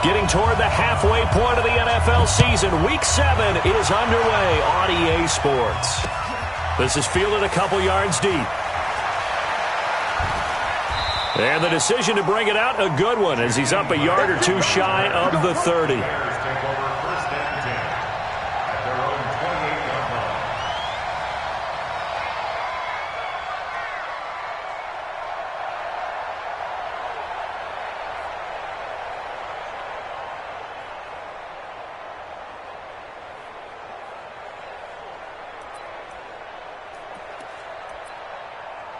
Getting toward the halfway point of the NFL season. Week 7 is underway on EA Sports. This is fielded a couple yards deep. And the decision to bring it out, a good one, as he's up a yard or two shy of the 30.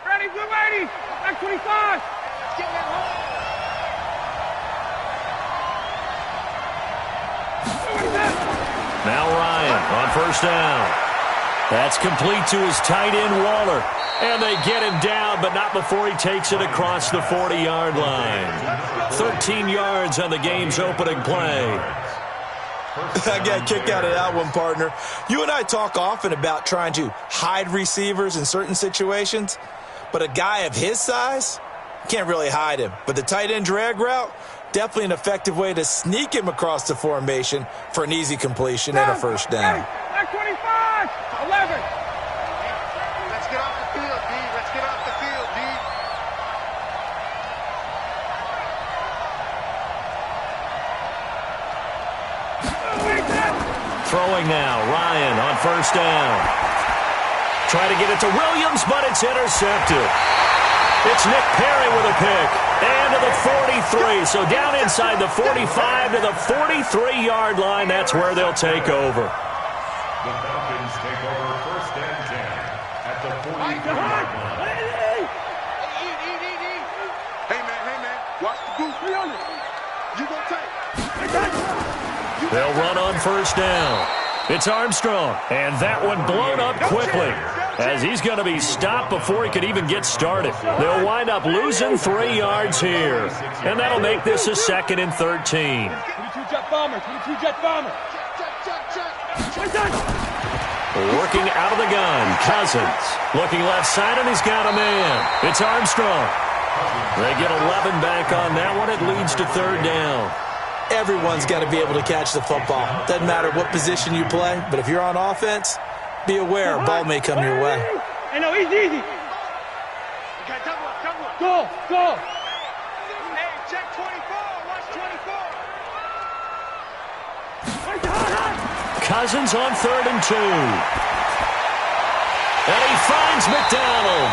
Ready, blue 80, back 25. Now Ryan on first down. That's complete to his tight end, Waller. And they get him down, but not before he takes it across the 40-yard line. 13 yards on the game's opening play. I got a kick out of that one, partner. You and I talk often about trying to hide receivers in certain situations, but a guy of his size, can't really hide him. But the tight end drag route, definitely an effective way to sneak him across the formation for an easy completion and a first down. Back 25, 11. Let's get off the field, D. Let's get off the field, D. Throwing now, Ryan on first down. Try to get it to Williams, but it's intercepted. It's Nick Perry with a pick. And to the 43. So down inside the 45 to the 43-yard line. That's where they'll take over. The Falcons take over first and 10 at the 43-yard line. Hey, man, watch the goose. You go tight. They'll run on first down. It's Armstrong. And that one blown up quickly, as he's going to be stopped before he could even get started. They'll wind up losing 3 yards here. And that'll make this a 2nd and 13. 22 jet bomber, 22 jet bomber. Working out of the gun, Cousins. Looking left side, and he's got a man. It's Armstrong. They get 11 back on that one. It leads to 3rd down. Everyone's got to be able to catch the football. Doesn't matter what position you play, but if you're on offense, be aware a ball may come your way. Hey, no, easy. Go. Hey, check 24. Watch 24. Cousins on 3rd and 2. And he finds McDonald.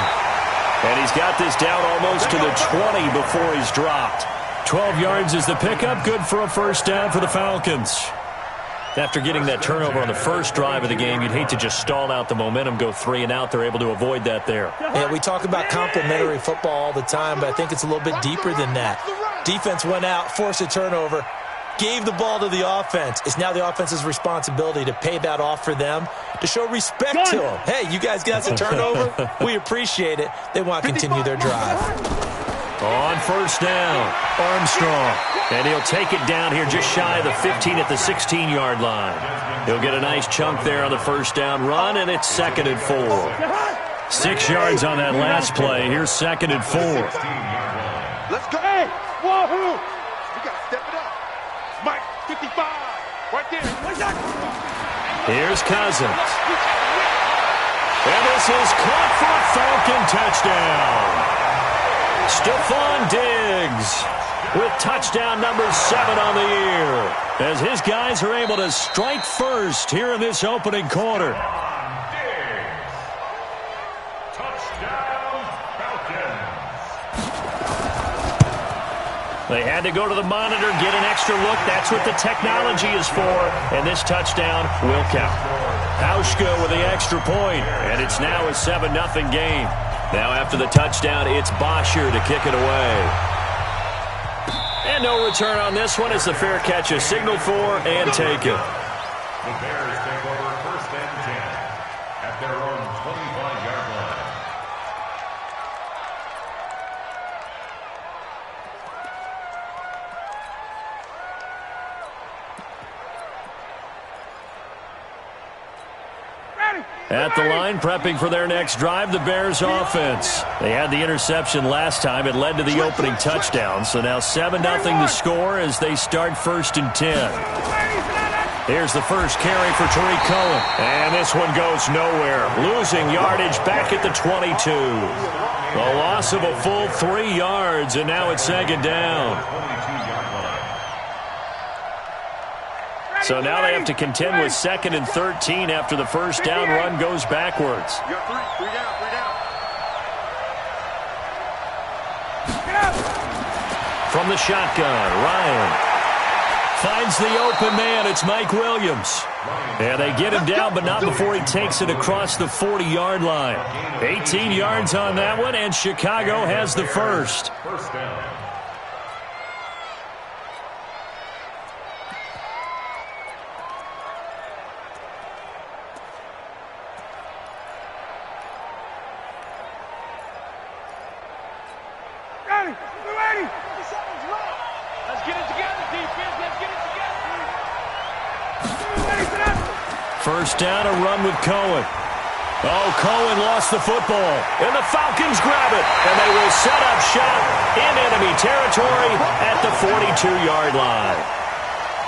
And he's got this down almost to the 20 before he's dropped. 12 yards is the pickup. Good for a first down for the Falcons. After getting that turnover on the first drive of the game, you'd hate to just stall out the momentum, go 3 and out. They're able to avoid that there. Yeah, we talk about complementary football all the time, but I think it's a little bit deeper than that. Defense went out, forced a turnover, gave the ball to the offense. It's now the offense's responsibility to pay that off for them, to show respect to them. Hey, you guys got the turnover. We appreciate it. They want to continue their drive. On first down, Armstrong. And he'll take it down here just shy of the 15 at the 16-yard line. He'll get a nice chunk there on the first down run, and it's 2nd and 4. 6 yards on that last play. Here's 2nd and 4. Let's go. Hey, wahoo. We got to step it up. Mike, 55. Right there. Here's Cousins. And this is caught for a Falcon touchdown. Stephon Diggs with touchdown number 7 on the year, as his guys are able to strike first here in this opening quarter. Touchdown, Falcons. They had to go to the monitor, get an extra look. That's what the technology is for, and this touchdown will count. Hauschka with the extra point, and it's now a 7-0 game. Now after the touchdown, it's Bosher to kick it away. And no return on this one as the fair catch is signaled for and taken. The Bears take over first and 10 at their own 25-yard line. At the line, prepping for their next drive, the Bears offense. They had the interception last time. It led to the opening touchdown. So now 7-0 to score as they start 1st and 10. Here's the first carry for Tariq Cohen. And this one goes nowhere. Losing yardage back at the 22. A loss of a full 3 yards, and now it's 2nd down. So now they have to contend with 2nd and 13 after the first down run goes backwards. You got three down. From the shotgun, Ryan finds the open man. It's Mike Williams. And they get him down, but not before he takes it across the 40-yard line. 18 yards on that one, and Chicago has the first. First down. First down, a run with Cohen. Oh, Cohen lost the football, and the Falcons grab it, and they will set up shop in enemy territory at the 42-yard line.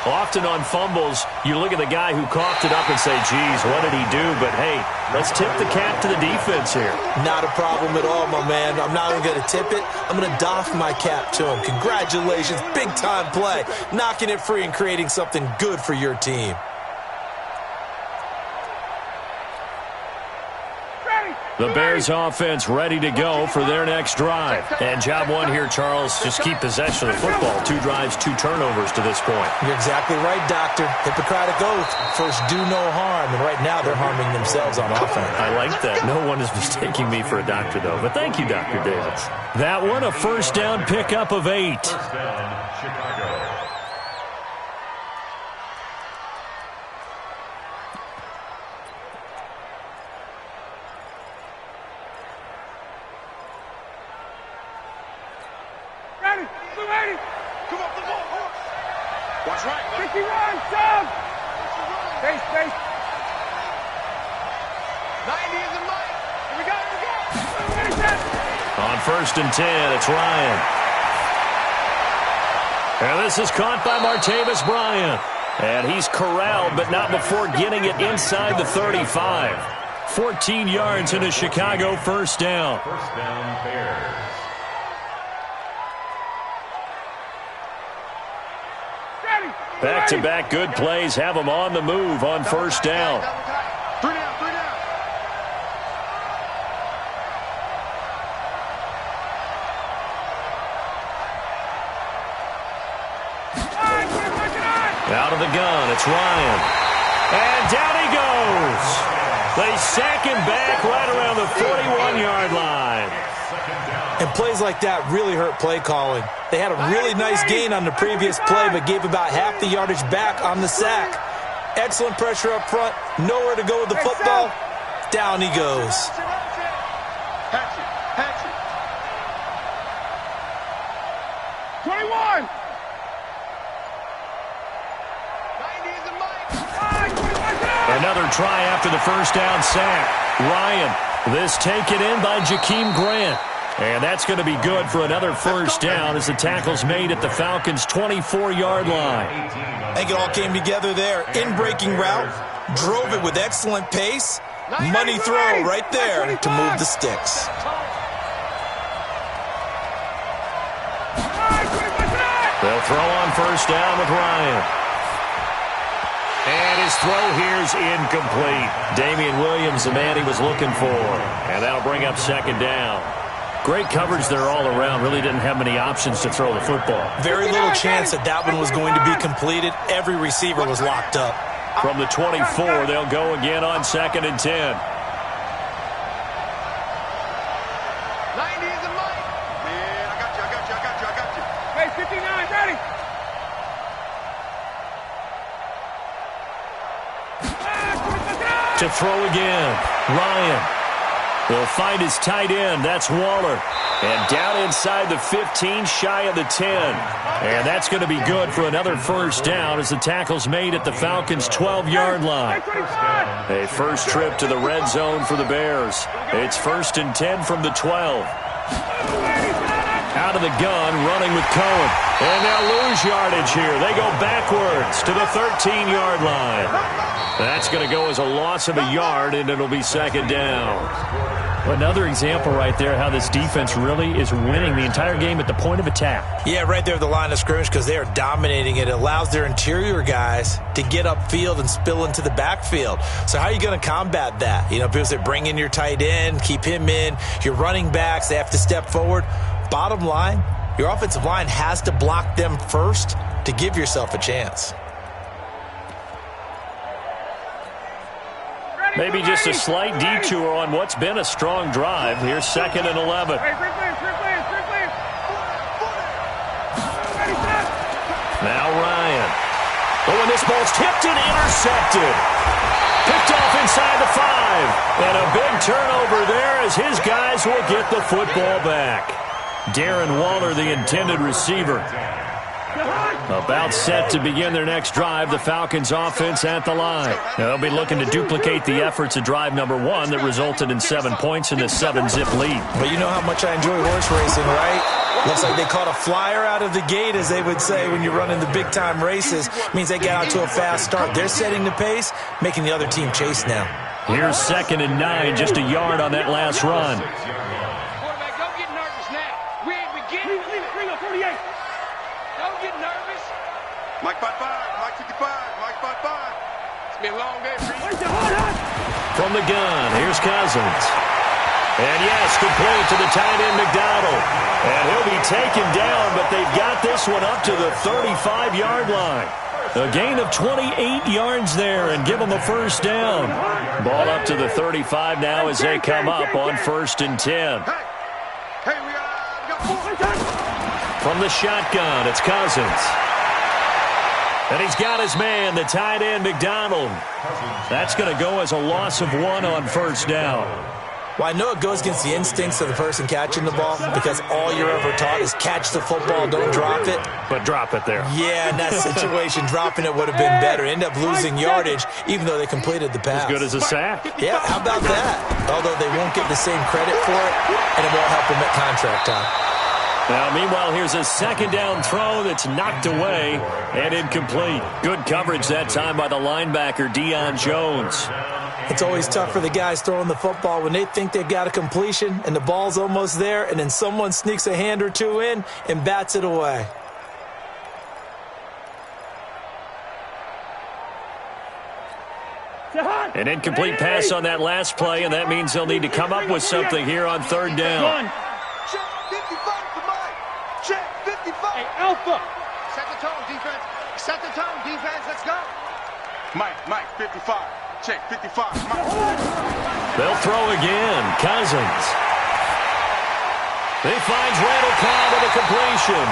Often on fumbles, you look at the guy who coughed it up and say, geez, what did he do? But, hey, let's tip the cap to the defense here. Not a problem at all, my man. I'm not even going to tip it. I'm going to doff my cap to him. Congratulations, big-time play. Knocking it free and creating something good for your team. The Bears offense ready to go for their next drive. And job one here, Charles, just keep possession of the football. 2 drives, 2 turnovers to this point. You're exactly right, Doctor. Hippocratic oath. First, do no harm. And right now, they're harming themselves on offense. I like that. No one is mistaking me for a doctor, though. But thank you, Dr. Davis. That one, a first down pickup of 8. First down, Chicago. Come up the ball. Watch right. 51, jump. Base. 90 is the mic. Here we go. On 1st and 10, it's Ryan. And this is caught by Martavis Bryant. And he's corralled, but not before getting it inside the 35. 14 yards into Chicago, first down. First down, Bears. Back-to-back good plays have them on the move on first down. 3 down. Out of the gun, it's Ryan. And down he goes. They sack him back right around the 41-yard line. And plays like that really hurt play calling. They had a really nice gain on the previous play, but gave about half the yardage back on the sack. Excellent pressure up front. Nowhere to go with the football. Down he goes. Hatch it. 21. 90 is the mic. Another try after the first down sack. Ryan, this taken in by Jakeem Grant. And that's going to be good for another first down as the tackle's made at the Falcons' 24-yard line. I think it all came together there. In-breaking route, drove it with excellent pace. Money throw right there to move the sticks. They'll throw on first down with Ryan. And his throw here's incomplete. Damian Williams, the man he was looking for. And that'll bring up second down. Great coverage there all around. Really didn't have many options to throw the football. Very little chance that one was going to be completed. Every receiver was locked up. From the 24, they'll go again on 2nd and 10. 90 is the mic. Yeah, I got you. Hey, 59, ready. To throw again, Ryan. He'll find his tight end. That's Waller. And down inside the 15, shy of the 10. And that's going to be good for another first down as the tackle's made at the Falcons' 12-yard line. A first trip to the red zone for the Bears. It's 1st and 10 from the 12. Out of the gun, running with Cohen. And they'll lose yardage here. They go backwards to the 13-yard line. That's going to go as a loss of a yard, and it'll be 2nd down. Another example right there how this defense really is winning the entire game at the point of attack. Yeah, right there at the line of scrimmage because they are dominating it. It allows their interior guys to get upfield and spill into the backfield. So how are you going to combat that? You know, people say bring in your tight end, keep him in. Your running backs, they have to step forward. Bottom line, your offensive line has to block them first to give yourself a chance. Maybe just a slight detour on what's been a strong drive. Here's 2nd and 11. Now Ryan. Oh, and this ball's tipped and intercepted. Picked off inside the 5. And a big turnover there as his guys will get the football back. Darren Waller, the intended receiver. About set to begin their next drive, the Falcons offense at the line. Now they'll be looking to duplicate the efforts of drive number 1 that resulted in 7 points in this 7-zip lead. But you know how much I enjoy horse racing, right? Looks like they caught a flyer out of the gate, as they would say when you're running the big-time races. Means they get out to a fast start. They're setting the pace, making the other team chase now. Here's 2nd and 9, just a yard on that last run. Quarterback, don't get nervous now. We ain't beginning. Bring up 48. Don't get nervous. Mike 55, Mike 55, Mike 55. It's been a long day for you. From the gun, here's Cousins. And yes, complete to the tight end McDonald. And he'll be taken down, but they've got this one up to the 35-yard line. A gain of 28 yards there and give them a first down. Ball up to the 35 now as they come up on 1st and 10. Hey, we got 4. From the shotgun, it's Cousins. And he's got his man, the tight end, McDonald. That's going to go as a loss of 1 on 1st down. Well, I know it goes against the instincts of the person catching the ball because all you're ever taught is catch the football, don't drop it. But drop it there. Yeah, in that situation, dropping it would have been better. End up losing yardage, even though they completed the pass. As good as a sack. Yeah, how about that? Although they won't get the same credit for it, and it won't help them at contract time. Now, meanwhile, here's a 2nd down throw that's knocked away and incomplete. Good coverage that time by the linebacker, Deion Jones. It's always tough for the guys throwing the football when they think they've got a completion and the ball's almost there, and then someone sneaks a hand or two in and bats it away. An incomplete pass on that last play, and that means they'll need to come up with something here on 3rd down. Check 55 for Mike. Check 55. Hey, Alpha. Set the tone, defense. Set the tone, defense. Let's go. Mike, 55. Check 55. Mike. They'll throw again. Cousins. He finds Randall Cobb with a completion.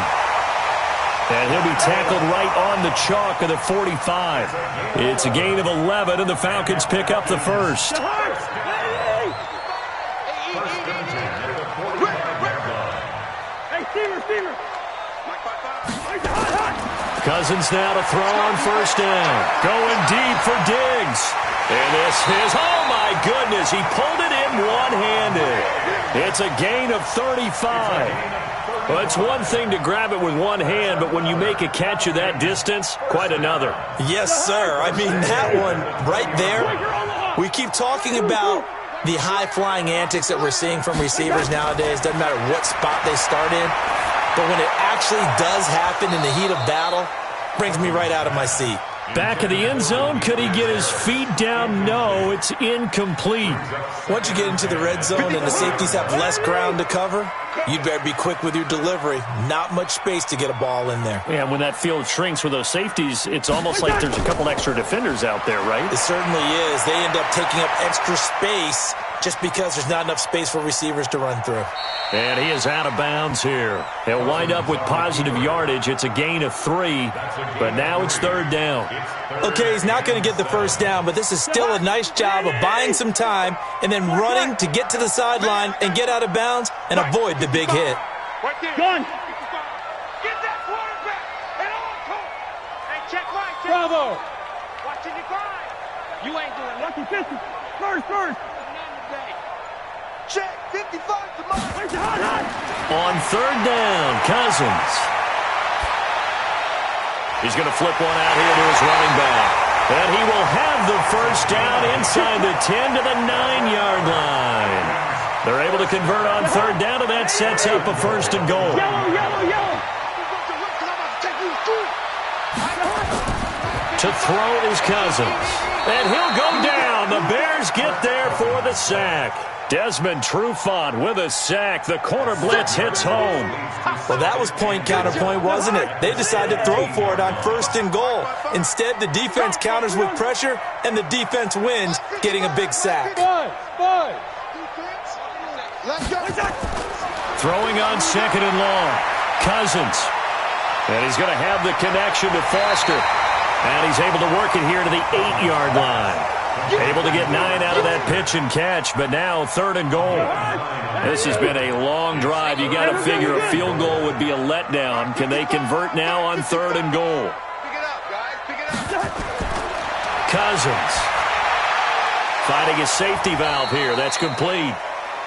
And he'll be tackled right on the chalk of the 45. It's a gain of 11, and the Falcons pick up the first. Cousins now to throw on 1st down. Going deep for Diggs. And this is, oh my goodness, he pulled it in one-handed. It's a gain of 35. Well, it's one thing to grab it with one hand, but when you make a catch of that distance, quite another. Yes, sir. I mean, that one right there, we keep talking about the high-flying antics that we're seeing from receivers nowadays. Doesn't matter what spot they start in. But when it actually does happen in the heat of battle, brings me right out of my seat. Back of the end zone, could he get his feet down? No, it's incomplete. Once you get into the red zone and the safeties have less ground to cover, You'd better be quick with your delivery. Not much space to get a ball in there. Yeah, when that field shrinks with those safeties, it's almost like there's a couple extra defenders out there, right? It certainly is. They end up taking up extra space just because there's not enough space for receivers to run through. And he is out of bounds here. He'll wind up with positive yardage. It's a gain of 3, but now it's third down. Okay, he's not going to get the first down, but this is still a nice job of buying some time and then running to get to the sideline and get out of bounds and avoid the big hit. Right there. Gun. Get that quarterback and all court. Hey, check Mike. Bravo. Watching your grind. You ain't doing nothing. 50. First. Check 55 to Mike. On third down, Cousins. He's going to flip one out here to his running back. And he will have the first down inside the 10 to the 9-yard line. They're able to convert on third down, and that sets up a first and goal. Yellow. To throw is Cousins. And he'll go down. The Bears get there for the sack. Desmond Trufant with a sack. The corner blitz hits home. Well, that was point counterpoint, wasn't it? They decided to throw for it on first and goal. Instead, the defense counters with pressure, and the defense wins, getting a big sack. Throwing on second and long. Cousins. And he's going to have the connection to Foster. And he's able to work it here to the 8-yard line. Able to get 9 out of that pitch and catch, but now third and goal. This has been a long drive. You got to figure a field goal would be a letdown. Can they convert now on third and goal? Pick it up, guys. Pick it up. Cousins finding a safety valve here. That's complete.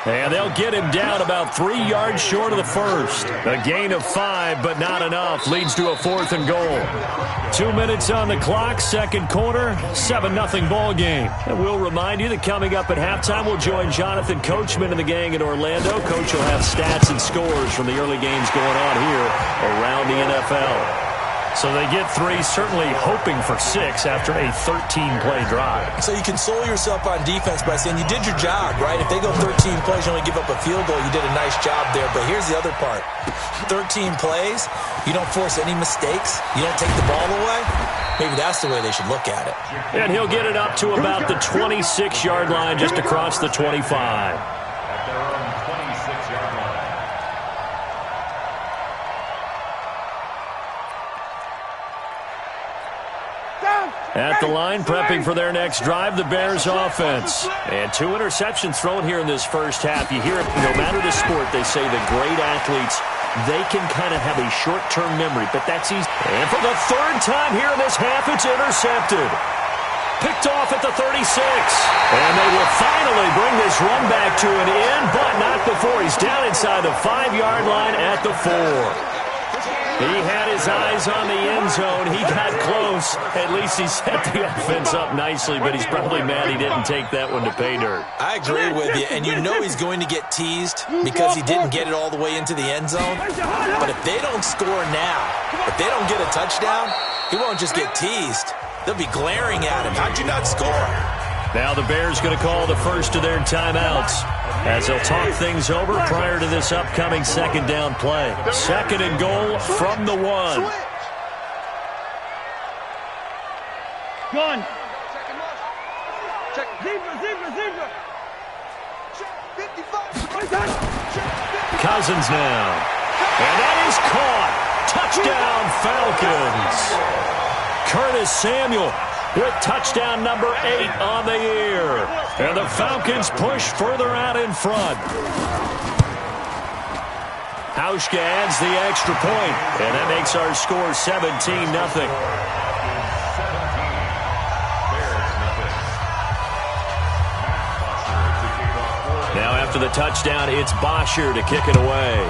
And they'll get him down about 3 yards short of the first. A gain of 5, but not enough. Leads to a fourth and goal. 2 minutes on the clock, second quarter, 7-0 ball game. And we'll remind you that coming up at halftime, we'll join Jonathan Coachman and the gang in Orlando. Coach will have stats and scores from the early games going on here around the NFL. So they get 3, certainly hoping for 6 after a 13-play drive. So you console yourself on defense by saying you did your job, right? If they go 13 plays, you only give up a field goal, you did a nice job there. But here's the other part. 13 plays, you don't force any mistakes, you don't take the ball away. Maybe that's the way they should look at it. And he'll get it up to about the 26-yard line, just across the 25. At their own 26-yard line. At the line, prepping for their next drive, the Bears offense. And 2 interceptions thrown here in this first half. You hear it, no matter the sport, they say the great athletes, they can kind of have a short-term memory, but that's easy. And for the third time here in this half, it's intercepted. Picked off at the 36. And they will finally bring this run back to an end, but not before he's down inside the 5-yard line at the 4. He had his eyes on the end zone. He got close. At least he set the offense up nicely, but he's probably mad he didn't take that one to pay dirt. I agree with you, and you know he's going to get teased because he didn't get it all the way into the end zone. But if they don't score now, if they don't get a touchdown, he won't just get teased. They'll be glaring at him. How'd you not score? Now the Bears going to call the first of their timeouts as they'll talk things over prior to this upcoming second down play. Second and goal from the 1. Gun. Zebra. Cousins now. And that is caught. Touchdown Falcons. Curtis Samuel with touchdown number 8 on the year. And the Falcons push further out in front. Hauschka adds the extra point, and that makes our score 17-0. Now after the touchdown, it's Bosher to kick it away.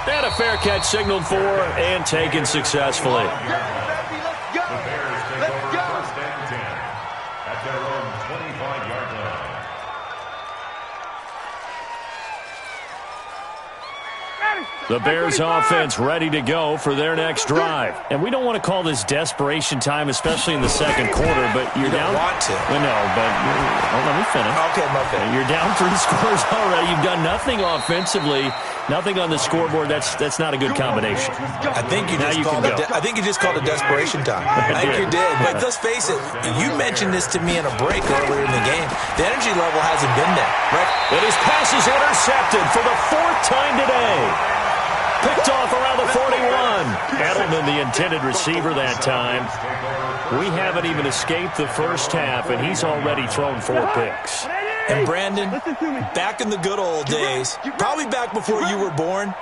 And a fair catch signaled for and taken successfully. The Bears take over first and 10 at their own 25-yard line. The Bears offense ready to go for their next drive. And we don't want to call this desperation time, especially in the second quarter, but you're down. You don't want to. Well, no, but let me finish. Okay, okay. You're down 3 scores already. You've done nothing offensively, nothing on the scoreboard. That's not a good combination. I think you just called it desperation time. I think you did. But let's face it, you mentioned this to me in a break earlier in the game. The energy level hasn't been there, right? And his pass is intercepted for the 4th time today. Picked off around the 41. Edelman, the intended receiver that time. We haven't even escaped the first half, and he's already thrown 4 picks. And Brandon, back in the good old days, probably back before you were born,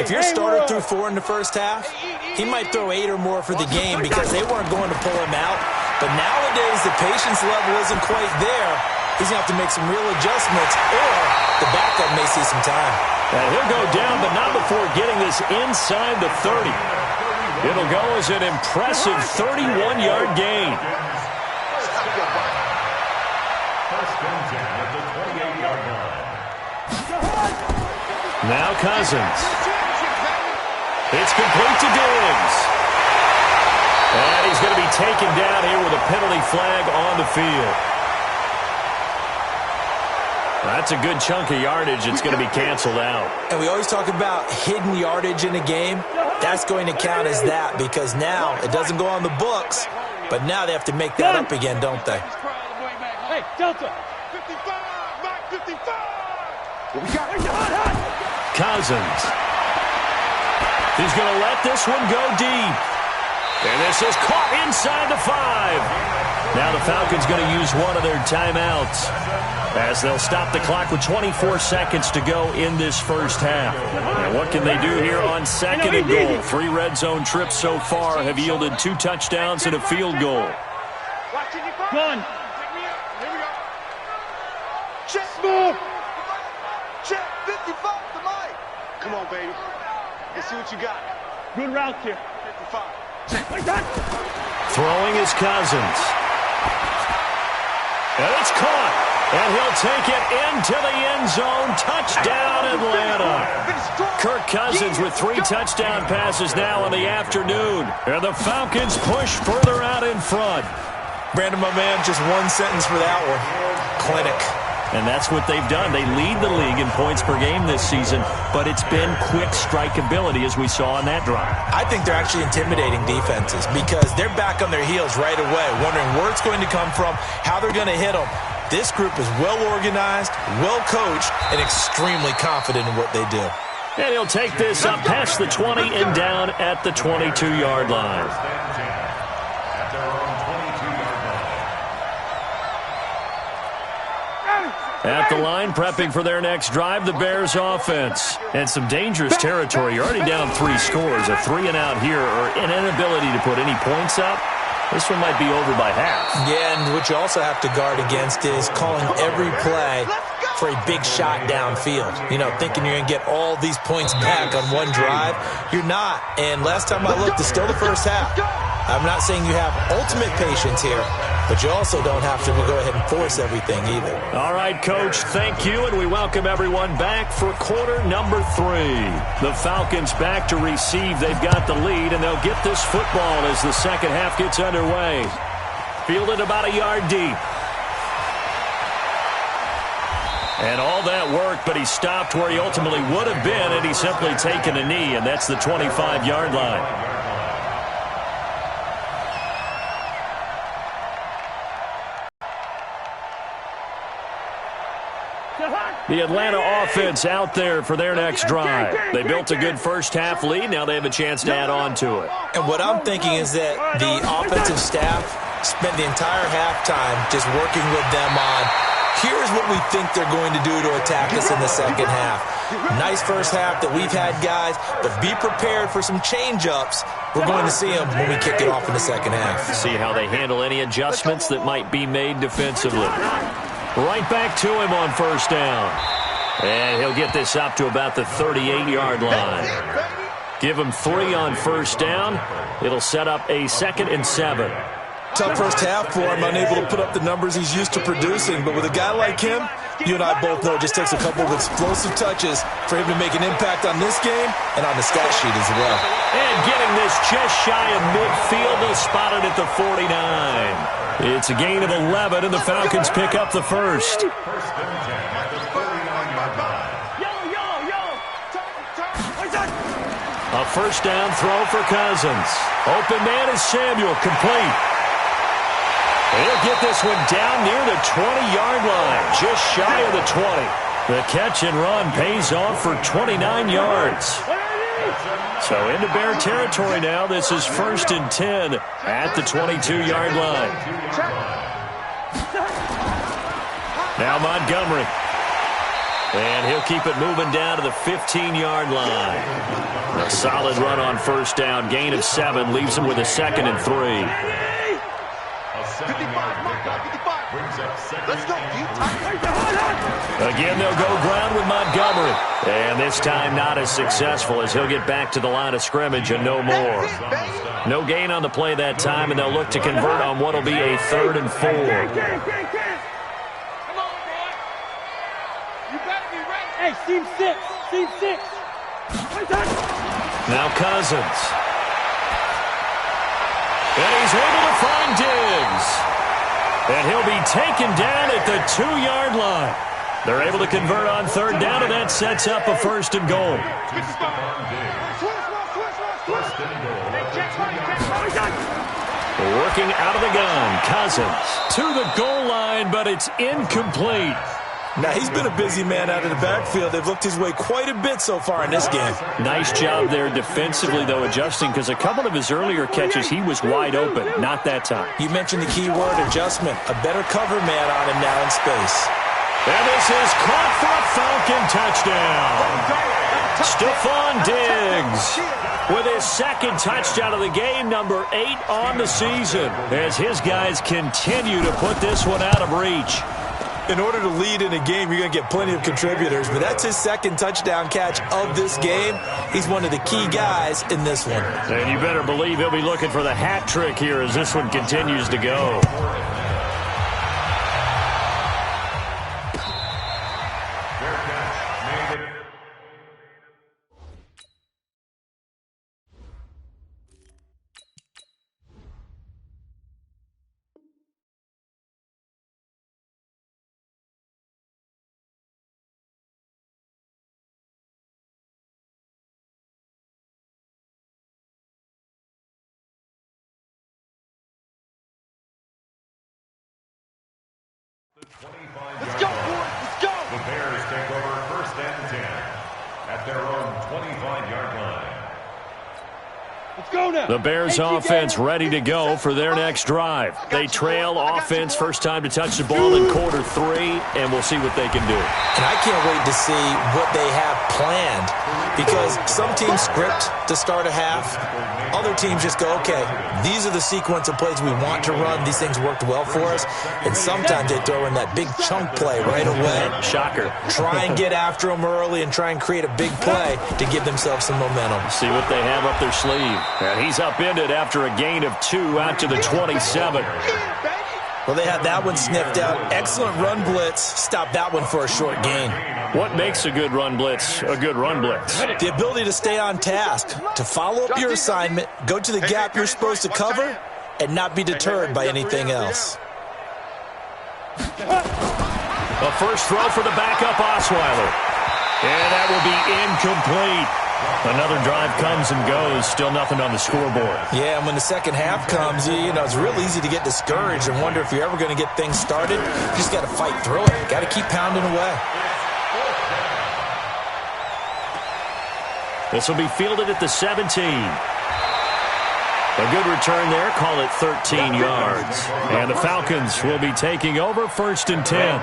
if your starter threw 4 in the first half, he might throw 8 or more for the game because they weren't going to pull him out. But nowadays, the patience level isn't quite there. He's going to have to make some real adjustments, or the backup may see some time. And he'll go down, but not before getting this inside the 30. It'll go as an impressive 31-yard gain. Now Cousins. It's complete to Diggs. And he's going to be taken down here with a penalty flag on the field. That's a good chunk of yardage. It's going to be canceled out. And we always talk about hidden yardage in a game. That's going to count as that because now it doesn't go on the books, but now they have to make that up again, don't they? Hey, Delta. 55, Mike, 55. What we got? Cousins. He's going to let this one go deep. And this is caught inside the 5. Now the Falcons going to use one of their timeouts as they'll stop the clock with 24 seconds to go in this first half. And what can they do here on 2nd and goal? 3 red zone trips so far have yielded 2 touchdowns and a field goal. Run. Here we go. Check. Move. Check. 55 to Mike. Come on, baby. Let's see what you got. Good route here. 55. Check. Throwing is Cousins. And it's caught. And he'll take it into the end zone. Touchdown, Atlanta. Kirk Cousins with 3 touchdown passes now in the afternoon. And the Falcons push further out in front. Brandon, my man, just one sentence for that one. Clinic. And that's what they've done. They lead the league in points per game this season, but it's been quick strike ability as we saw on that drive. I think they're actually intimidating defenses because they're back on their heels right away, wondering where it's going to come from, how they're going to hit them. This group is well organized, well coached, and extremely confident in what they do. And he'll take this up past the 20 and down at the 22-yard line. At the line, prepping for their next drive, the Bears offense. And some dangerous territory. You're already down 3 scores. A 3-and-out here, or an inability to put any points up. This one might be over by half. Yeah, and what you also have to guard against is calling every play for a big shot downfield. You know, thinking you're going to get all these points back on one drive. You're not. And last time I looked, it's still the first half. I'm not saying you have ultimate patience here, but you also don't have to go ahead and force everything either. All right, Coach, thank you, and we welcome everyone back for quarter number 3. The Falcons back to receive. They've got the lead, and they'll get this football as the second half gets underway. Fielded about a yard deep. And all that work, but he stopped where he ultimately would have been, and he's simply taken a knee, and that's the 25-yard line. The Atlanta offense out there for their next drive. They built a good first-half lead. Now they have a chance to add on to it. And what I'm thinking is that the offensive staff spent the entire halftime just working with them on, here's what we think they're going to do to attack us in the second half. Nice first half that we've had, guys, but be prepared for some change-ups. We're going to see them when we kick it off in the second half. See how they handle any adjustments that might be made defensively. Right back to him on first down. And he'll get this up to about the 38-yard line. Give him 3 on first down. It'll set up a 2nd and 7. Tough first half for him, unable to put up the numbers he's used to producing. But with a guy like him, you and I both know it just takes a couple of explosive touches for him to make an impact on this game and on the stat sheet as well. And getting this just shy of midfield, they'll spot it at the 49. It's a gain of 11, and the Falcons pick up the first. A first down throw for Cousins. Open man is Samuel, complete. He'll get this one down near the 20-yard line, just shy of the 20. The catch and run pays off for 29 yards. So into Bear territory now. This is 1st and 10 at the 22-yard line. Now Montgomery. And he'll keep it moving down to the 15-yard line. A solid run on first down. Gain of 7 leaves him with a 2nd and 3. 55. Let's go, Again, they'll go ground with Montgomery. And this time not as successful as he'll get back to the line of scrimmage and no more. No gain on the play that time, and they'll look to convert on what will be a 3rd and 4. Hey, seam 6. Now Cousins. And he's able to find Diggs. And he'll be taken down at the 2-yard line. They're able to convert on 3rd down, and that sets up a 1st and goal. Working out of the gun, Cousins to the goal line, but it's incomplete. Now, he's been a busy man out of the backfield. They've looked his way quite a bit so far in this game. Nice job there defensively, though, adjusting, because a couple of his earlier catches, he was wide open. Not that time. You mentioned the key word, adjustment. A better cover man on him now in space. And this is caught for a Falcon touchdown. Stephon Diggs with his 2nd touchdown of the game, number 8 on the season, as his guys continue to put this one out of reach. In order to lead in a game, you're going to get plenty of contributors, but that's his 2nd touchdown catch of this game. He's one of the key guys in this one. And you better believe he'll be looking for the hat trick here as this one continues to go. Let's go, boys. Let's go. The Bears take over 1st and 10 at their own 25-yard line. Let's go now. The Bears offense ready to go for their next drive. They trail offense, first time to touch the ball in quarter 3, and we'll see what they can do. And I can't wait to see what they have planned, because some teams script to start a half. Other teams just go, okay, these are the sequence of plays we want to run. These things worked well for us. And sometimes they throw in that big chunk play right away. Shocker. Try and get after them early and try and create a big play to give themselves some momentum. See what they have up their sleeve. And he's upended after a gain of 2 out to the 27. Well, they had that one sniffed out. Excellent run blitz. Stop that one for a short gain. What makes a good run blitz a good run blitz? The ability to stay on task, to follow up your assignment, go to the gap you're supposed to cover, and not be deterred by anything else. A first throw for the backup Osweiler. And that will be incomplete. Another drive comes and goes. Still nothing on the scoreboard. Yeah, and when the second half comes, you know, it's real easy to get discouraged and wonder if you're ever going to get things started. You just got to fight through it. Got to keep pounding away. This will be fielded at the 17. A good return there. Call it 13 yards. And the Falcons will be taking over 1st and 10.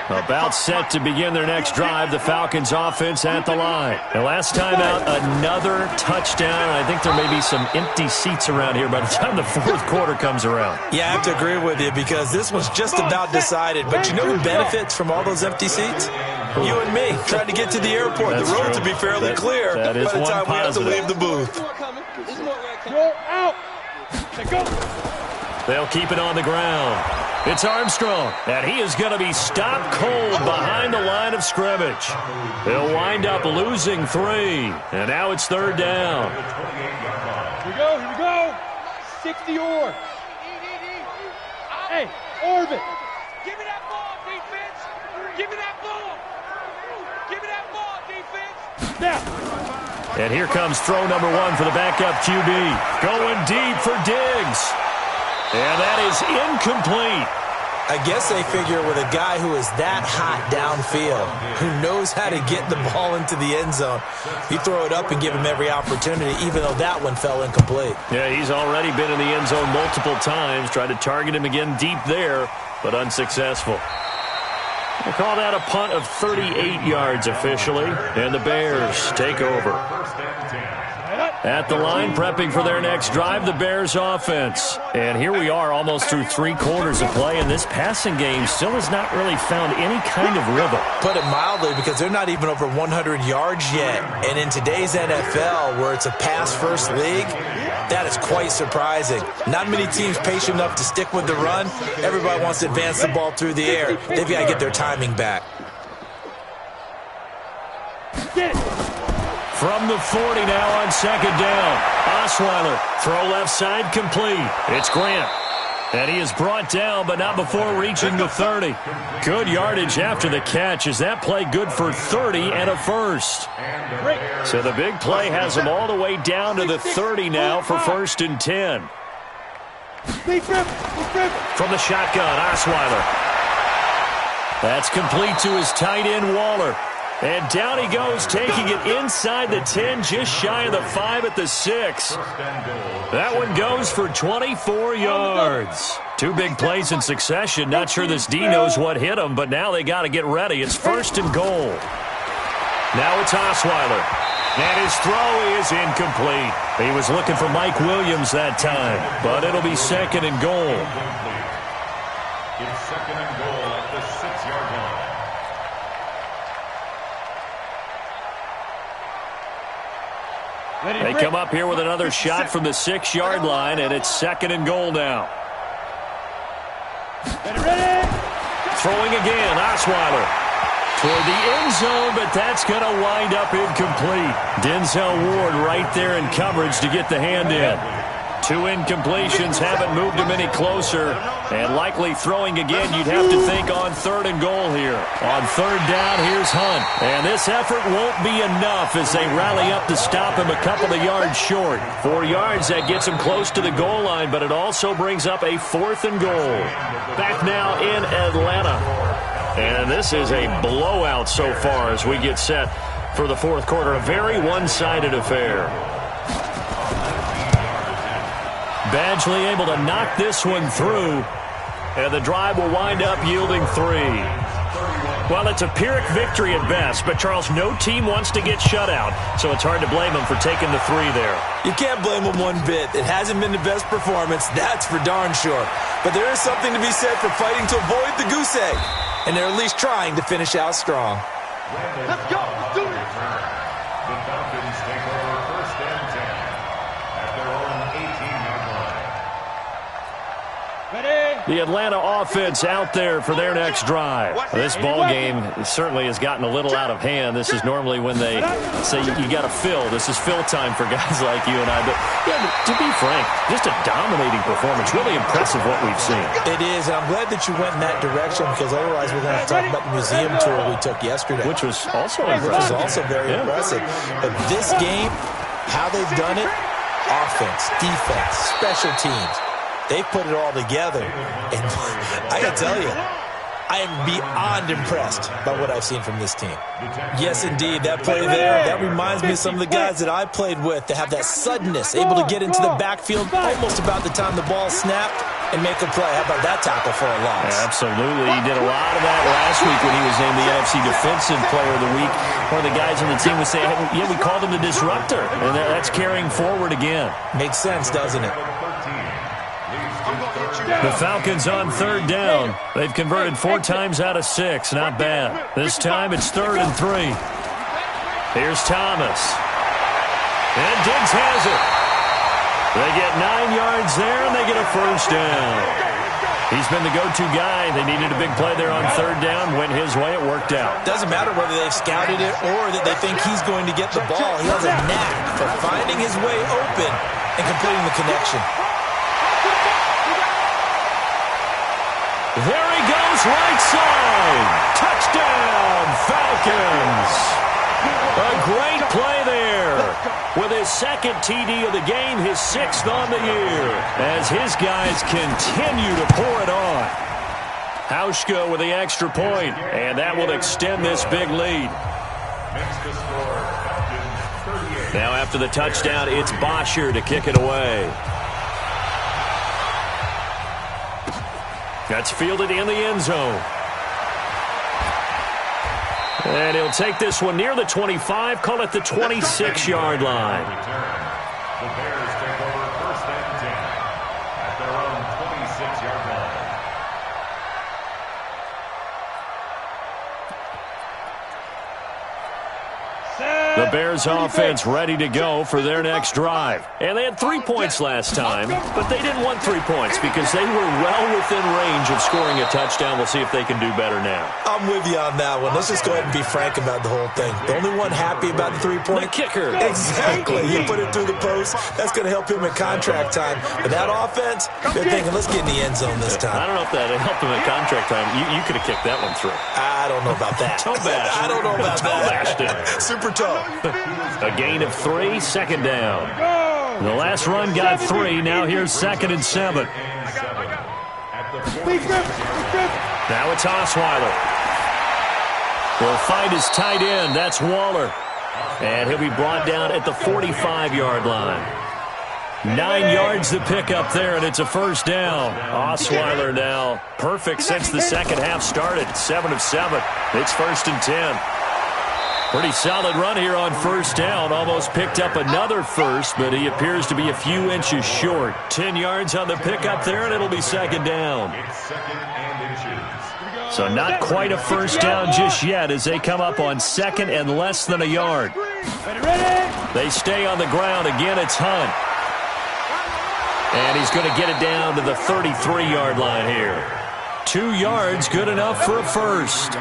About set to begin their next drive, the Falcons offense at the line. The last time out, another touchdown. I think there may be some empty seats around here by the time the 4th quarter comes around. Yeah, I have to agree with you because this one's just about decided. But you know who benefits from all those empty seats? You and me, trying to get to the airport. That's the road true. to be fairly clear that is by the time one we have to positive. leave the booth. Go out. Go. They'll keep it on the ground. It's Armstrong, and he is going to be stopped cold behind the line of scrimmage. They'll wind up losing 3, and now it's 3rd down. Here we go. 60 or. Hey, orbit. Give me that ball, defense. Give me that ball. Give me that ball, defense. Now. And here comes throw number 1 for the backup QB. Going deep for Diggs. And that is incomplete. I guess they figure with a guy who is that hot downfield, who knows how to get the ball into the end zone, you throw it up and give him every opportunity, even though that one fell incomplete. Yeah, he's already been in the end zone multiple times. Tried to target him again deep there, but unsuccessful. We'll call that a punt of 38 yards officially, and the Bears take over. At the line, prepping for their next drive, the Bears offense. And here we are almost through 3 quarters of play, and this passing game still has not really found any kind of rhythm. Put it mildly, because they're not even over 100 yards yet. And in today's NFL, where it's a pass-first league, that is quite surprising. Not many teams patient enough to stick with the run. Everybody wants to advance the ball through the air. They've got to get their timing back. Get it. From the 40 now on 2nd down. Osweiler, throw left side complete. It's Grant. And he is brought down, but not before reaching the 30. Good yardage after the catch. Is that play good for 30 and a first? So the big play has him all the way down to the 30 now for 1st and 10. From the shotgun, Osweiler. That's complete to his tight end, Waller. And down he goes, taking it inside the 10, just shy of the 5 at the 6. That one goes for 24 yards. 2 big plays in succession. Not sure this D knows what hit him, but now they got to get ready. It's 1st and goal. Now it's Osweiler. And his throw is incomplete. He was looking for Mike Williams that time, but it'll be 2nd and goal. It's 2nd and goal at the 6-yard line. They come up here with another shot from the 6-yard line, and it's 2nd and goal now. Throwing again, Osweiler. Toward the end zone, but that's going to wind up incomplete. Denzel Ward right there in coverage to get the hand in. 2 incompletions haven't moved him any closer. And likely throwing again, you'd have to think on 3rd and goal here. On 3rd down, here's Hunt. And this effort won't be enough as they rally up to stop him a couple of yards short. 4 yards, that gets him close to the goal line, but it also brings up a 4th and goal. Back now in Atlanta. And this is a blowout so far as we get set for the 4th quarter. A very one-sided affair. Badgley able to knock this one through, and the drive will wind up yielding 3. Well, it's a Pyrrhic victory at best, but, Charles, no team wants to get shut out, so it's hard to blame them for taking the 3 there. You can't blame them one bit. It hasn't been the best performance, that's for darn sure. But there is something to be said for fighting to avoid the goose egg, and they're at least trying to finish out strong. Let's go. Let's do this. The Falcons take over 1st and 10 at their own 18-yard line. The Atlanta offense out there for their next drive. This ball game certainly has gotten a little out of hand. This is normally when they say you got to fill. This is fill time for guys like you and I. But yeah, to be frank, just a dominating performance. Really impressive what we've seen. It is, and I'm glad that you went in that direction, because otherwise we're going to have to talk about the museum tour we took yesterday. Which was also impressive. Which was also very impressive. But this game, how they've done it, offense, defense, special teams, they put it all together. And I got to tell you, I am beyond impressed by what I've seen from this team. Yes, indeed, that play there, that reminds me of some of the guys that I played with that have that suddenness, able to get into the backfield almost about the time the ball snapped and make a play. How about that tackle for a loss? Yeah, absolutely. He did a lot of that last week when he was named the NFC Defensive Player of the Week. One of the guys on the team would say, yeah, we called him the disruptor, and that's carrying forward again. Makes sense, doesn't it? The Falcons on 3rd down. They've converted 4 times out of 6. Not bad. This time it's 3rd and 3. Here's Thomas. And Diggs has it. They get 9 yards there, and they get a first down. He's been the go-to guy. They needed a big play there on third down. Went his way. It worked out. Doesn't matter whether they've scouted it or that they think he's going to get the ball. He has a knack for finding his way open and completing the connection. There he goes, right side. Touchdown, Falcons. A great play there. With his second TD of the game, his 6th on the year, as his guys continue to pour it on. Hauschka with the extra point, and that will extend this big lead. Now after the touchdown, it's Bosher to kick it away. That's fielded in the end zone. And he'll take this one near the 25, call it the 26-yard line. The Bears take over first and 10 at their own 26-yard line. The Bears offense ready to go for their next drive. And they had 3 points last time, but they didn't want 3 points because they were well within range of scoring a touchdown. We'll see if they can do better now. I'm with you on that one. Let's just go ahead and be frank about the whole thing. The only one happy about the 3-point. The kicker. Exactly. You put it through the post. That's going to help him in contract time. But that offense, they're thinking, let's get in the end zone this time. I don't know if that helped him in contract time. You could have kicked that one through. I don't know about that. Toe bash. I don't know about toe that. Toe bashed it. Super toe. A gain of 3, 2nd down. The last run got 3. Now here's 2nd and 7. Now it's Osweiler. Will find his tight end. That's Waller. And he'll be brought down at the 45-yard line. 9 yards to pick up there, and it's a first down. Osweiler now perfect since the second half started. 7 of 7. It's 1st and 10. Pretty solid run here on first down. Almost picked up another first, but he appears to be a few inches short. 10 yards on the pickup there, and it'll be 2nd down. So not quite a first down just yet as they come up on 2nd and less than a yard. They stay on the ground. Again, it's Hunt. And he's going to get it down to the 33-yard line here. 2 yards, good enough for a first.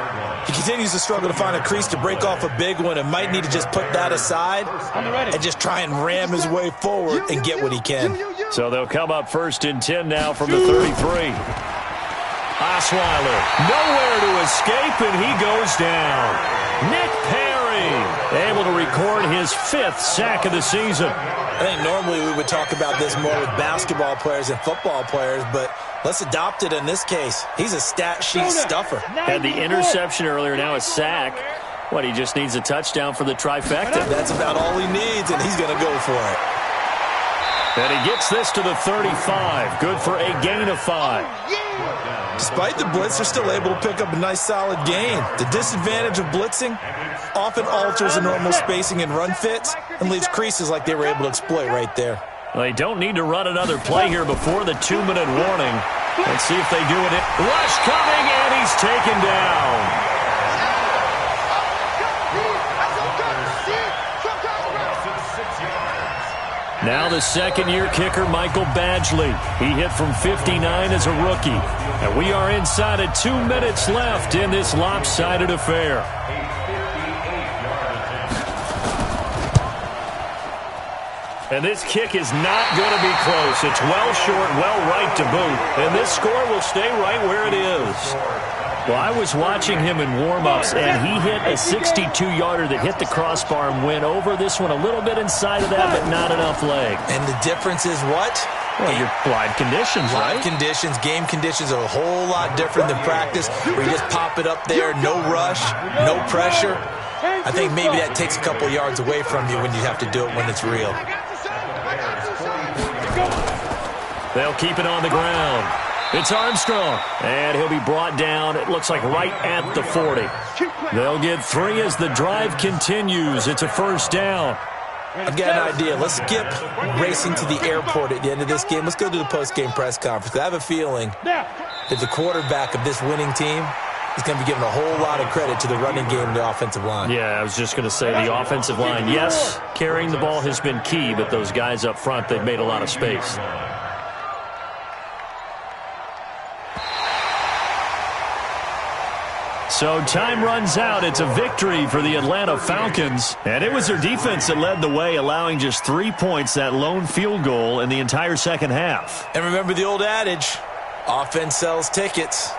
He continues to struggle to find a crease to break off a big one and might need to just put that aside and just try and ram his way forward and get what he can. So they'll come up 1st and 10 now from the 33. Osweiler, nowhere to escape, and he goes down. Nick Perry, able to record his 5th sack of the season. I think normally we would talk about this more with basketball players and football players, but let's adopt it in this case. He's a stat sheet stuffer. Had the interception earlier, now a sack. What, he just needs a touchdown for the trifecta. That's about all he needs, and he's going to go for it. And he gets this to the 35. Good for a gain of 5. Despite the blitz, they're still able to pick up a nice solid gain. The disadvantage of blitzing often alters the normal spacing and run fits and leaves creases like they were able to exploit right there. Well, they don't need to run another play here before the 2-minute warning. Let's see if they do it. Rush coming, and he's taken down. Now the second-year kicker, Michael Badgley. He hit from 59 as a rookie. And we are inside of 2 minutes left in this lopsided affair. And this kick is not going to be close. It's well short, well right to boot. And this score will stay right where it is. Well, I was watching him in warm-ups, and he hit a 62-yarder that hit the crossbar and went over this one a little bit inside of that, but not enough leg. And the difference is what? Well, your live conditions, right? Live conditions, game conditions are a whole lot different than practice, where you just pop it up there, no rush, no pressure. I think maybe that takes a couple yards away from you when you have to do it when it's real. They'll keep it on the ground. It's Armstrong, and he'll be brought down, it looks like right at the 40. They'll get 3 as the drive continues. It's a first down. I've got an idea. Let's skip racing to the airport at the end of this game. Let's go to the post-game press conference. I have a feeling that the quarterback of this winning team he's going to be given a whole lot of credit to the running game and the offensive line. Yeah, I was just going to say the offensive line, yes, carrying the ball has been key, but those guys up front, they've made a lot of space. So time runs out. It's a victory for the Atlanta Falcons. And it was their defense that led the way, allowing just 3 points, that lone field goal in the entire second half. And remember the old adage, offense sells tickets.